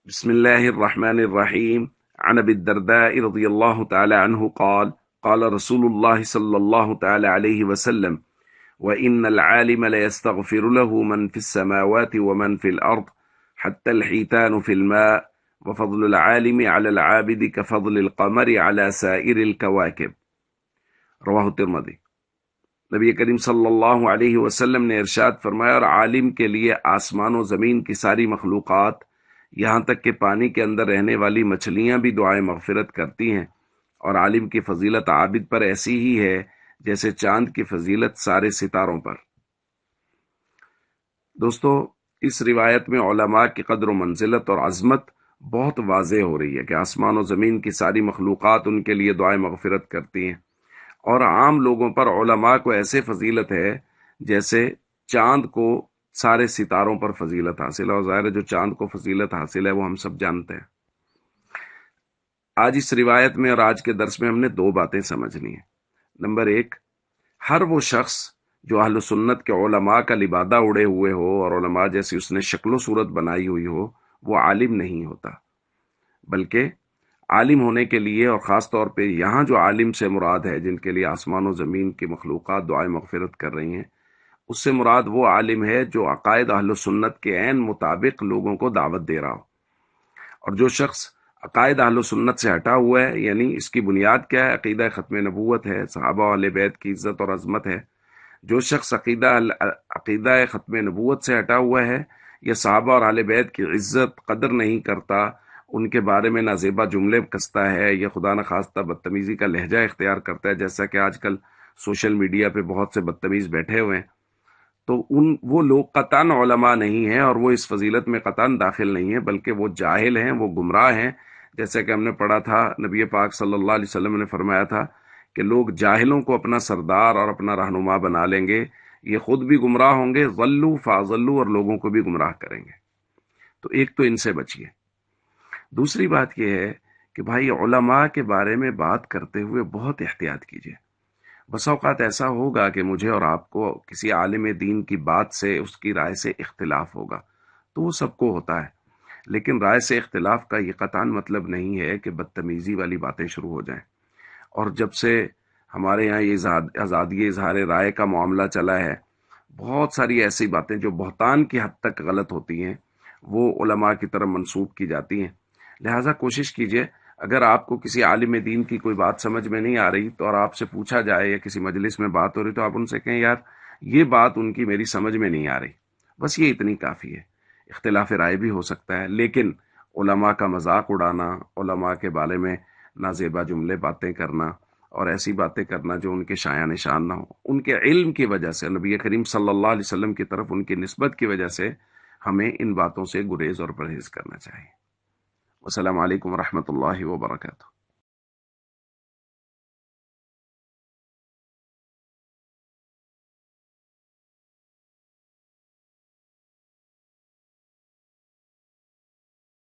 بسم الله الرحمن الرحيم. عن أبي الدرداء رضي الله تعالى عنه قال قال رسول الله صلى الله تعالى عليه وسلم: وإن العالم ليستغفر له من في السماوات ومن في الأرض حتى الحيتان في الماء، وفضل العالم على العابد كفضل القمر على سائر الكواكب. رواہ ترمذی۔ نبی کریم صلی اللہ علیہ وسلم نے ارشاد فرمایا، اور عالم کے لیے آسمان و زمین کی ساری مخلوقات، یہاں تک کہ پانی کے اندر رہنے والی مچھلیاں بھی دعائیں مغفرت کرتی ہیں، اور عالم کی فضیلت عابد پر ایسی ہی ہے جیسے چاند کی فضیلت سارے ستاروں پر۔ دوستو، اس روایت میں علماء کی قدر و منزلت اور عظمت بہت واضح ہو رہی ہے کہ آسمان و زمین کی ساری مخلوقات ان کے لیے دعائیں مغفرت کرتی ہیں، اور عام لوگوں پر علماء کو ایسے فضیلت ہے جیسے چاند کو سارے ستاروں پر فضیلت حاصل ہے، اور ظاہر ہے جو چاند کو فضیلت حاصل ہے وہ ہم سب جانتے ہیں۔ آج اس روایت میں اور آج کے درس میں ہم نے دو باتیں سمجھنی ہیں۔ نمبر ایک، ہر وہ شخص جو اہل سنت کے علماء کا لبادہ اڑے ہوئے ہو اور علماء جیسی اس نے شکل و صورت بنائی ہوئی ہو، وہ عالم نہیں ہوتا، بلکہ عالم ہونے کے لیے، اور خاص طور پہ یہاں جو عالم سے مراد ہے جن کے لیے آسمان و زمین کی مخلوقات دعائیں مغفرت کر رہی ہیں، اس سے مراد وہ عالم ہے جو عقائد اہل سنت کے عین مطابق لوگوں کو دعوت دے رہا ہو۔ اور جو شخص عقائد اہل سنت سے ہٹا ہوا ہے، یعنی اس کی بنیاد کیا ہے؟ عقیدہ ختم نبوت ہے، صحابہ و اہل بیت کی عزت اور عظمت ہے۔ جو شخص عقیدہ ختم نبوت سے ہٹا ہوا ہے، یا صحابہ اور اہل بیت کی عزت قدر نہیں کرتا، ان کے بارے میں نازیبا جملے کستا ہے، یا خدا نخواستہ بدتمیزی کا لہجہ اختیار کرتا ہے، جیسا کہ آج کل سوشل میڈیا پہ بہت سے بدتمیز بیٹھے ہوئے ہیں، تو وہ لوگ قطعاً علماء نہیں ہیں، اور وہ اس فضیلت میں قطعاً داخل نہیں ہیں، بلکہ وہ جاہل ہیں، وہ گمراہ ہیں۔ جیسے کہ ہم نے پڑھا تھا، نبی پاک صلی اللہ علیہ وسلم نے فرمایا تھا کہ لوگ جاہلوں کو اپنا سردار اور اپنا رہنما بنا لیں گے، یہ خود بھی گمراہ ہوں گے، ضلوا فاضلوا، اور لوگوں کو بھی گمراہ کریں گے۔ تو ایک تو ان سے بچیے۔ دوسری بات یہ ہے کہ بھائی، علماء کے بارے میں بات کرتے ہوئے بہت احتیاط کیجیے۔ بس اوقات ایسا ہوگا کہ مجھے اور آپ کو کسی عالم دین کی بات سے، اس کی رائے سے اختلاف ہوگا، تو وہ سب کو ہوتا ہے، لیکن رائے سے اختلاف کا یہ قطعاً مطلب نہیں ہے کہ بدتمیزی والی باتیں شروع ہو جائیں۔ اور جب سے ہمارے یہاں یہ آزادی اظہار رائے کا معاملہ چلا ہے، بہت ساری ایسی باتیں جو بہتان کی حد تک غلط ہوتی ہیں وہ علماء کی طرف منسوب کی جاتی ہیں۔ لہٰذا کوشش کیجئے، اگر آپ کو کسی عالم دین کی کوئی بات سمجھ میں نہیں آ رہی تو، اور آپ سے پوچھا جائے یا کسی مجلس میں بات ہو رہی، تو آپ ان سے کہیں، یار یہ بات ان کی میری سمجھ میں نہیں آ رہی۔ بس یہ اتنی کافی ہے۔ اختلاف رائے بھی ہو سکتا ہے، لیکن علماء کا مذاق اڑانا، علماء کے بارے میں نازیبا جملے باتیں کرنا، اور ایسی باتیں کرنا جو ان کے شایع نشان نہ ہو، ان کے علم کی وجہ سے، نبی کریم صلی اللہ علیہ وسلم کی طرف ان کی نسبت کی وجہ سے، ہمیں ان باتوں سے گریز اور پرہیز کرنا چاہیے۔ السلام علیکم ورحمۃ اللہ وبرکاتہ۔